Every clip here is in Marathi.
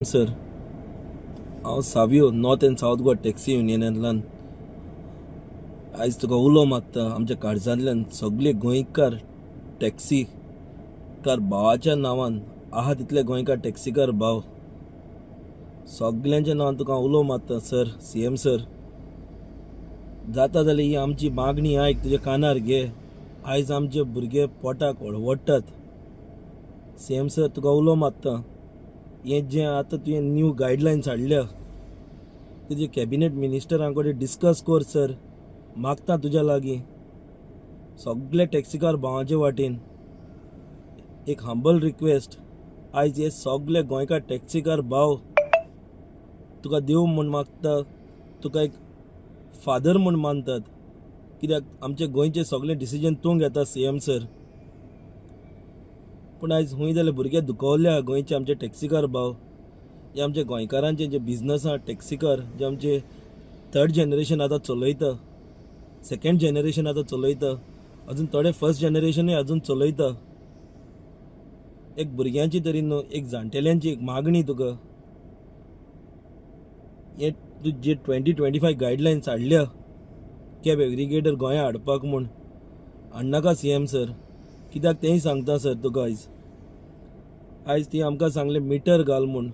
सर, हांव Savio north and south Goa taxi युनियनांतल्यान आयज तुका उलो मागता. आमच्या काळजांतल्यान सगळे गोंयकार टॅक्सीकार भावाच्या नांवान आहा तितले गोंयकार टॅक्सीकार भाव सगळ्यांच्या नांवान तुका उलो मागता. सर, CM सर, जाता जाल्यार ही आमची मागणी आयक, तुजे कानार घे. आयज आमचे भुरगे पोटाक वडटात. CM सर, तुका उलो मागता. हें जें आतां तुवें न्यू गायडलायन्स हाडल्या तुजे कॅबिनेट मिनिस्टरां कडेन डिस्कस कर सर. मागता तुज्या लागीं सगळे टॅक्सीकार भावांचे वाटेन एक हंबल रिक्वेस्ट. आयज हे सगळे गोंयकार टॅक्सीकार भाव तुका देव म्हूण मागता, तुका एक फादर म्हूण मानतात. कित्याक आमचे गोंयचे सगळे डिसिजन तूं घेता CM सर. पूण आयज हूंय जाल्यार भुरगे दुखवल्या गोंयचे आमचे टॅक्सीकार भाव. हे आमचे गोंयकारांचे जे बिझनस आहा टॅक्सीकार, जे आमचे थर्ड जनरेशन आतां चलयता, सेकंड जनरेशन आतां चलयता, अजून थोडे फर्स्ट जनरेशनूय अजून चलयता. एक भुरग्यांची तरी न्हू, एक जाणटेल्यांची एक मागणी तुका. हे जे 2025 गायडलायन्स हाडल्या कॅब एग्रिगेटर गोंया हाडपाक म्हूण हाडनाका CM सर. कित्याक तेंय सांगता सर तुका. आयज ती आमकां सांगले मिटर घाल म्हूण.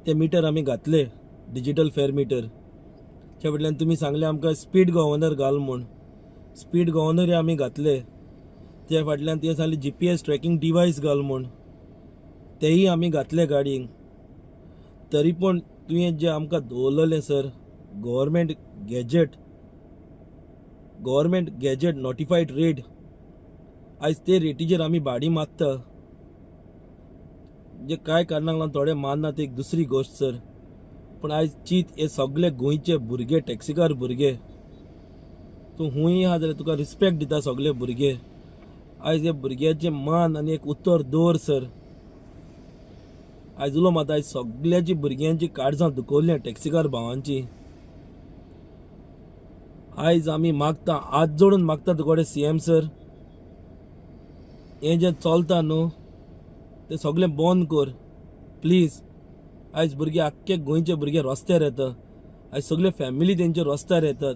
ते मिटर आमी घातले, डिजिटल फेअर मिटर. त्या फाटल्यान तुमी सांगले आमकां स्पीड गव्हर्नर घाल म्हूण. स्पीड गव्हर्नरूय आमी घातले. त्या फाटल्यान ते सांगले GPS ट्रॅकिंग डिवायस घाल म्हूण. तेय आमी घातले गाडयेक. तरी पूण तुवें जे आमकां दवरलेलें sir government gazette notified rate, आयज ते रेटीचेर आमी भाडी मागता. जे कांय कारणाक लागून थोडे मानना ती एक दुसरी गोश्ट सर. पूण आयज चिंत, हे सगळे गोंयचे भुरगे टॅक्सीकार भुरगे, तूं हूंय आहा जाल्यार तुका रिस्पेक्ट दिता सगळे भुरगे. आयज हे भुरग्याचे मान आनी एक उतर दवर सर. आयज उलो माता, आयज सगळ्याची भुरग्यांची काळजां दुखवल्या टॅक्सीकार भावांची. आयज आमी मागता, हात जोडून मागता तुकोडे CM सर, हें जें चलता न्हू तें सगळें बंद कर प्लीज. आयज भुरगे आख्खे गोंयचे भुरगे रस्त्यार येता. आयज सगळे फॅमिली तेंचे रस्त्यार येतात.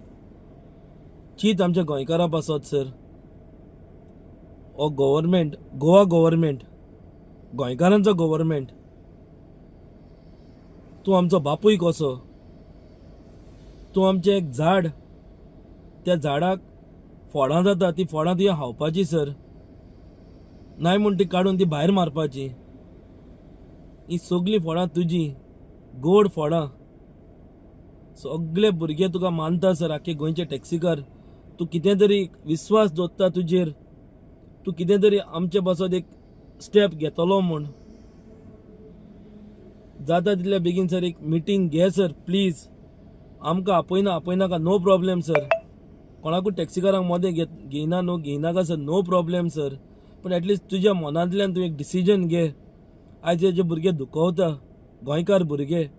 चीत आमच्या गोंयकारां पासत सर. हो गव्हर्मेंट, गोवा गव्हर्मेंट, गोंयकारांचो गव्हर्मेंट. तूं आमचो बापूय कसो. तूं आमचें एक झाड, त्या झाडाक फोडां जाता, ती फोडां तुवें हावपाची सर, नाय म्हूण ती काडून ती भायर मारपाची. ही सगळीं फोडां तुजी, गोड फोडां. सगळे भुरगे तुका मानता सर, आख्खे गोंयचे टॅक्सीकार. तूं कितें तरी विस्वास दवरता तुजेर, तूं कितें तरी आमचे पासत एक स्टेप घेतलो म्हूण. जाता तितल्या बेगीन सर एक मिटींग घे सर प्लीज. आमकां आपयनाका, नो प्रॉब्लेम सर. कोणाकूय टॅक्सीकारांक मोदें घेयना न्हू, घेयनाका सर, नो प्रॉब्लेम सर. पूण एटलिस्ट तुज्या मनांतल्यान तूं एक डिसिजन घे. आयज जे भुरगे दुखवता, गोंयकार भुरगे,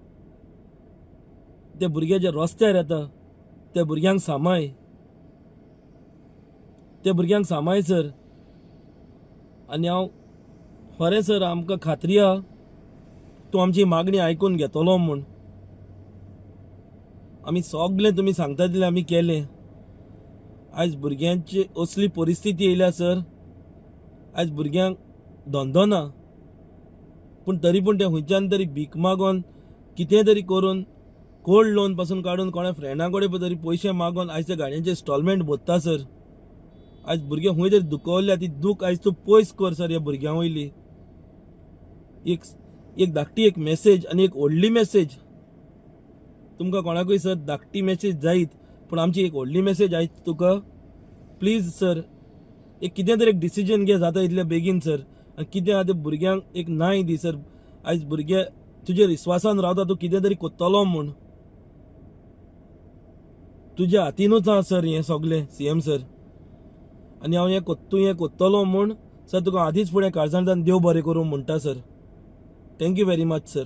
ते भुरगे जे रस्त्यार येता, त्या भुरग्यांक सांबाळ सर. आनी हांव खरें सर, आमकां खात्री आहा तूं आमची मागणी आयकून घेतलो म्हूण. आमी सगळें तुमी सांगता तितलें आमी केलें. आयज भुरग्यांची असली परिस्थिती येयल्या सर, आयज भुरग्यांक धंदो ना. पूण तरी पूण ते खंयच्यान तरी भीक मागोन कितें तरी करून गोल्ड लोन पासून काडून कोणा फ्रेंडा कडेन तरी पयशे मागोन आयज त्या गाडयांचे इन्स्टॉलमेंट भरता सर. आयज भुरगे खंय तरी दुखवल्या, ती दूख आयज तूं पयस कर सर ह्या भुरग्यां वयली. एक धाकटी एक मेसेज आनी एक व्हडली मेसेज तुमकां कोणाकूय सर धाकटी मेसेज जायत, पूण आमची एक व्हडली मेसेज आयज तुका. प्लीज सर, एक कितें तरी एक डिसिजन घे जाता इतल्या बेगीन सर. आनी कितें आहा तें भुरग्यांक एक न्याय दी सर. आयज भुरगे तुजेर विस्वासान रावता, तूं कितें तरी कोत्तलो म्हूण. तुज्या हातीनूच आहा सर हें सगळें CM सर. आनी हांव तूं हें कोत्तलो म्हूण सर तुका आदींच फुडें काळजांतल्यान देव बरें करूं म्हणटा sir. Thank you very much sir.